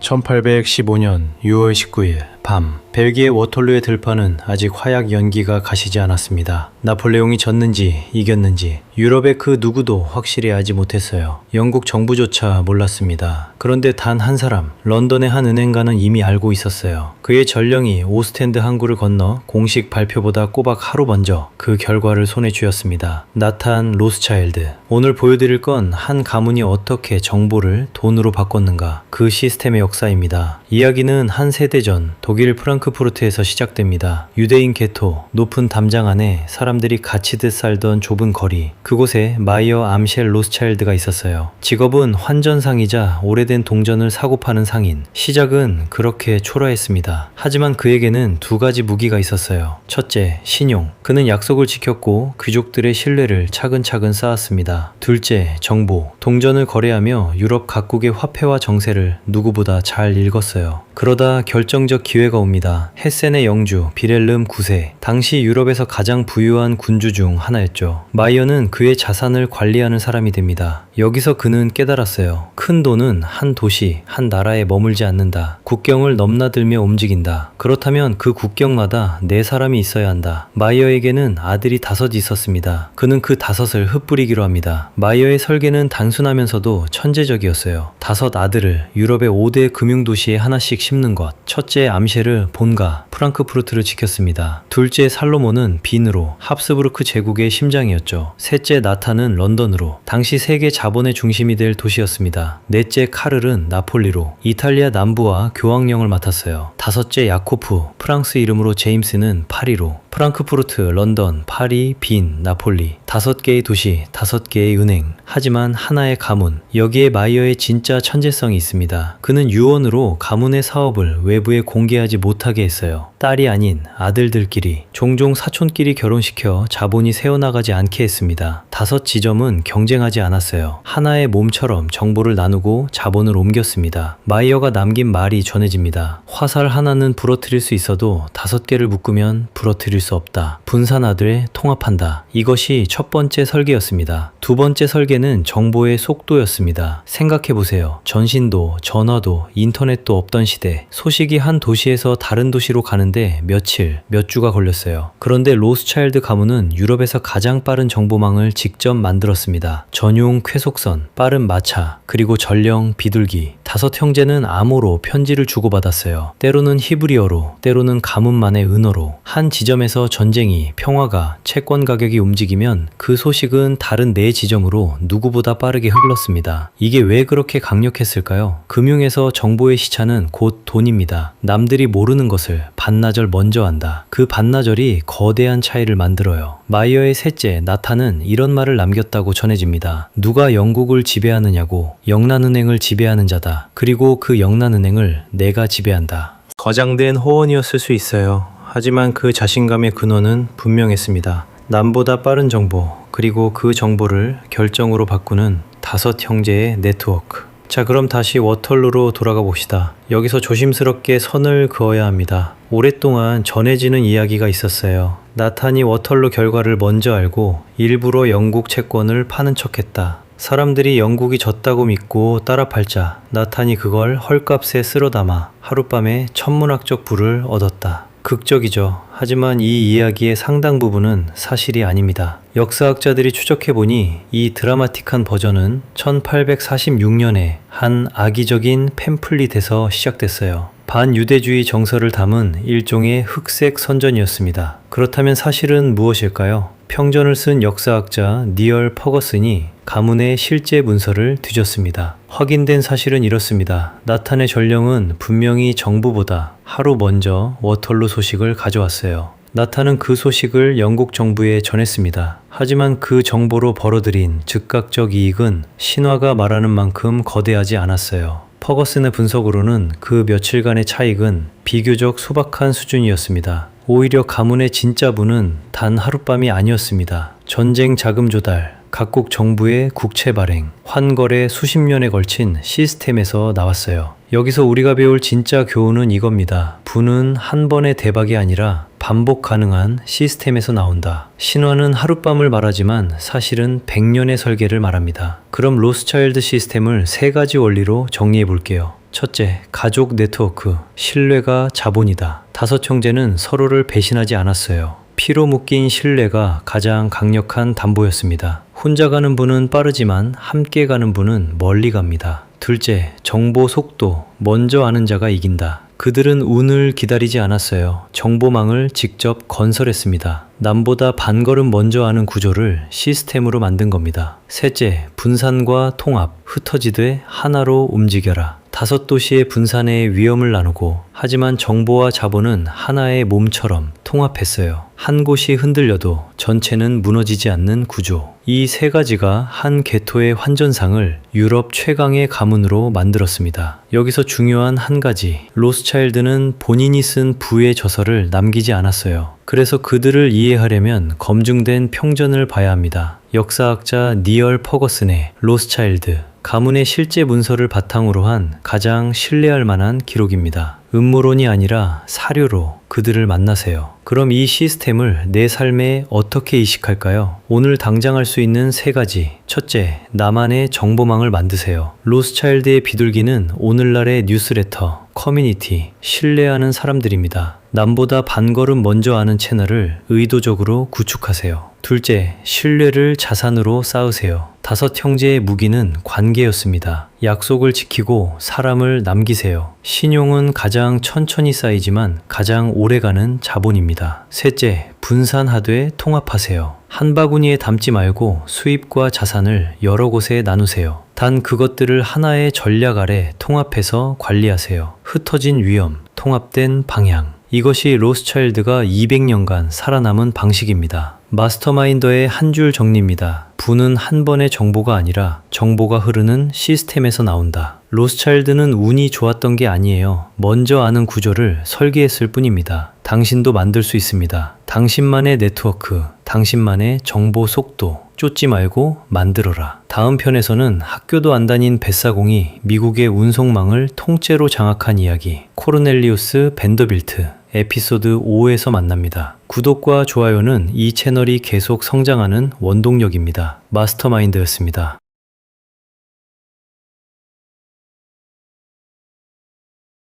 1815년 6월 19일 밤, 벨기에 워털루의 들판은 아직 화약 연기가 가시지 않았습니다. 나폴레옹이 졌는지 이겼는지 유럽의 그 누구도 확실히 알지 못했어요. 영국 정부조차 몰랐습니다. 그런데 단 한 사람, 런던의 한 은행가는 이미 알고 있었어요. 그의 전령이 오스텐드 항구를 건너 공식 발표보다 꼬박 하루 먼저 그 결과를 손에 쥐었습니다. 나탄 로스차일드. 오늘 보여드릴 건 한 가문이 어떻게 정보를 돈으로 바꿨는가, 그 시스템의 역사입니다. 이야기는 한 세대 전 독일 프랑크푸르트에서 시작됩니다. 유대인 게토, 높은 담장 안에 사람들이 갇히듯 살던 좁은 거리, 그곳에 마이어 암셸 로스차일드가 있었어요. 직업은 환전상이자 오래된 동전을 사고 파는 상인. 시작은 그렇게 초라했습니다. 하지만 그에게는 두 가지 무기가 있었어요. 첫째, 신용. 그는 약속을 지켰고 귀족들의 신뢰를 차근차근 쌓았습니다. 둘째, 정보. 동전을 거래하며 유럽 각국의 화폐와 정세를 누구보다 잘 읽었어요. 그러다 결정적 기회가 옵니다. 헤센의 영주 비렐름 9세. 당시 유럽에서 가장 부유한 군주 중 하나였죠. 마이어는 그의 자산을 관리하는 사람이 됩니다. 여기서 그는 깨달았어요. 큰 돈은 한 도시, 한 나라에 머물지 않는다. 국경을 넘나들며 움직인다. 그렇다면 그 국경마다 네 사람이 있어야 한다. 마이어에게는 아들이 5 있었습니다. 그는 그 5을 흩뿌리기로 합니다. 마이어의 설계는 단순하면서도 천재적이었어요. 5 아들을 유럽의 5대 금융도시에 하나씩 심는 것. 첫째 암셸을 본가 프랑크푸르트를 지켰습니다. 둘째 살로몬은 빈으로 합스부르크 제국의 심장이었죠. 셋째 나탄은 런던으로 당시 세계 자본의 중심이 될 도시였습니다. 넷째 카를은 나폴리로 이탈리아 남부와 교황령을 맡았어요. 5째 야코프 프랑스 이름으로 제임스는 파리로 프랑크푸르트, 런던, 파리, 빈, 나폴리. 5개의 도시, 5개의 은행. 하지만 하나의 가문. 여기에 마이어의 진짜 천재성이 있습니다. 그는 유언으로 가문의 사업을 외부에 공개하지 못하게 했어요. 딸이 아닌 아들들끼리, 종종 사촌끼리 결혼시켜 자본이 새어나가지 않게 했습니다. 5 지점은 경쟁하지 않았어요. 하나의 몸처럼 정보를 나누고 자본을 옮겼습니다. 마이어가 남긴 말이 전해집니다. 화살 하나는 부러뜨릴 수 있어도 5개를 묶으면 부러뜨릴 수 없다. 분산하되 통합한다. 이것이 첫 번째 설계였습니다. 두 번째 설계는 정보의 속도였습니다. 생각해보세요. 전신도, 전화도, 인터넷도 없던 시대, 소식이 한 도시에서 다른 도시로 가는데 며칠, 몇 주가 걸렸어요. 그런데 로스차일드 가문은 유럽에서 가장 빠른 정보망을 직접 만들었습니다. 전용 쾌속선, 빠른 마차, 그리고 전령 비둘기. 5 형제는 암호로 편지를 주고받았어요. 때로는 히브리어로, 때로는 가문만의 은어로. 한 지점에서 전쟁이, 평화가, 채권 가격이 움직이면 그 소식은 다른 4 지점으로 누구보다 빠르게 흘렀습니다. 이게 왜 그렇게 강력했을까요? 금융에서 정보의 시차는 곧 돈입니다. 남들이 모르는 것을 반나절 먼저 한다. 그 반나절이 거대한 차이를 만들어요. 마이어의 셋째 나탄은 이런 말을 남겼다고 전해집니다. 누가 영국을 지배하느냐고, 영란은행을 지배하는 자다. 그리고 그 영란은행을 내가 지배한다. 거장된 호언이었을 수 있어요. 하지만 그 자신감의 근원은 분명했습니다. 남보다 빠른 정보, 그리고 그 정보를 결정으로 바꾸는 5 형제의 네트워크. 자, 그럼 다시 워털루로 돌아가 봅시다. 여기서 조심스럽게 선을 그어야 합니다. 오랫동안 전해지는 이야기가 있었어요. 나탄이 워털루 결과를 먼저 알고 일부러 영국 채권을 파는 척했다. 사람들이 영국이 졌다고 믿고 따라 팔자 나탄이 그걸 헐값에 쓸어 담아 하룻밤에 천문학적 부를 얻었다. 극적이죠. 하지만 이 이야기의 상당 부분은 사실이 아닙니다. 역사학자들이 추적해보니 이 드라마틱한 버전은 1846년에 한 악의적인 팸플릿에서 시작됐어요. 반유대주의 정서를 담은 일종의 흑색 선전이었습니다. 그렇다면 사실은 무엇일까요? 평전을 쓴 역사학자 니얼 퍼거슨이 가문의 실제 문서를 뒤졌습니다. 확인된 사실은 이렇습니다. 나탄의 전령은 분명히 정부보다 하루 먼저 워털루 소식을 가져왔어요. 나탄은 그 소식을 영국 정부에 전했습니다. 하지만 그 정보로 벌어들인 즉각적 이익은 신화가 말하는 만큼 거대하지 않았어요. 퍼거슨의 분석으로는 그 며칠간의 차익은 비교적 소박한 수준이었습니다. 오히려 가문의 진짜 부는 단 하룻밤이 아니었습니다. 전쟁 자금 조달, 각국 정부의 국채 발행, 환거래 수십 년에 걸친 시스템에서 나왔어요. 여기서 우리가 배울 진짜 교훈은 이겁니다. 부는 한 번의 대박이 아니라 반복 가능한 시스템에서 나온다. 신화는 하룻밤을 말하지만 사실은 100년의 설계를 말합니다. 그럼 로스차일드 시스템을 3가지 원리로 정리해 볼게요. 첫째, 가족 네트워크. 신뢰가 자본이다. 다섯 형제는 서로를 배신하지 않았어요. 피로 묶인 신뢰가 가장 강력한 담보였습니다. 혼자 가는 분은 빠르지만 함께 가는 분은 멀리 갑니다. 둘째, 정보 속도. 먼저 아는 자가 이긴다. 그들은 운을 기다리지 않았어요. 정보망을 직접 건설했습니다. 남보다 반걸음 먼저 아는 구조를 시스템으로 만든 겁니다. 셋째, 분산과 통합. 흩어지되 하나로 움직여라. 다섯 도시의 분산의 위험을 나누고, 하지만 정보와 자본은 하나의 몸처럼 통합했어요. 한 곳이 흔들려도 전체는 무너지지 않는 구조. 이 세 가지가 한 개토의 환전상을 유럽 최강의 가문으로 만들었습니다. 여기서 중요한 한 가지, 로스차일드는 본인이 쓴 부의 저서를 남기지 않았어요. 그래서 그들을 이해하려면 검증된 평전을 봐야 합니다. 역사학자 니얼 퍼거슨의 로스차일드, 가문의 실제 문서를 바탕으로 한 가장 신뢰할 만한 기록입니다. 음모론이 아니라 사료로 그들을 만나세요. 그럼 이 시스템을 내 삶에 어떻게 이식할까요? 오늘 당장 할 수 있는 세 가지. 첫째, 나만의 정보망을 만드세요. 로스차일드의 비둘기는 오늘날의 뉴스레터, 커뮤니티, 신뢰하는 사람들입니다. 남보다 반걸음 먼저 아는 채널을 의도적으로 구축하세요. 둘째, 신뢰를 자산으로 쌓으세요. 다섯 형제의 무기는 관계였습니다. 약속을 지키고 사람을 남기세요. 신용은 가장 천천히 쌓이지만 가장 오래가는 자본입니다. 셋째, 분산하되 통합하세요. 한 바구니에 담지 말고 수입과 자산을 여러 곳에 나누세요. 단 그것들을 하나의 전략 아래 통합해서 관리하세요. 흩어진 위험, 통합된 방향. 이것이 로스차일드가 200년간 살아남은 방식입니다. 마스터마인더의 한 줄 정리입니다. 부는 한 번의 정보가 아니라 정보가 흐르는 시스템에서 나온다. 로스차일드는 운이 좋았던 게 아니에요. 먼저 아는 구조를 설계했을 뿐입니다. 당신도 만들 수 있습니다. 당신만의 네트워크, 당신만의 정보 속도. 쫓지 말고 만들어라. 다음 편에서는 학교도 안 다닌 뱃사공이 미국의 운송망을 통째로 장악한 이야기, 코르넬리우스 벤더빌트 에피소드 5에서 만납니다. 구독과 좋아요는 이 채널이 계속 성장하는 원동력입니다. 마스터마인드였습니다.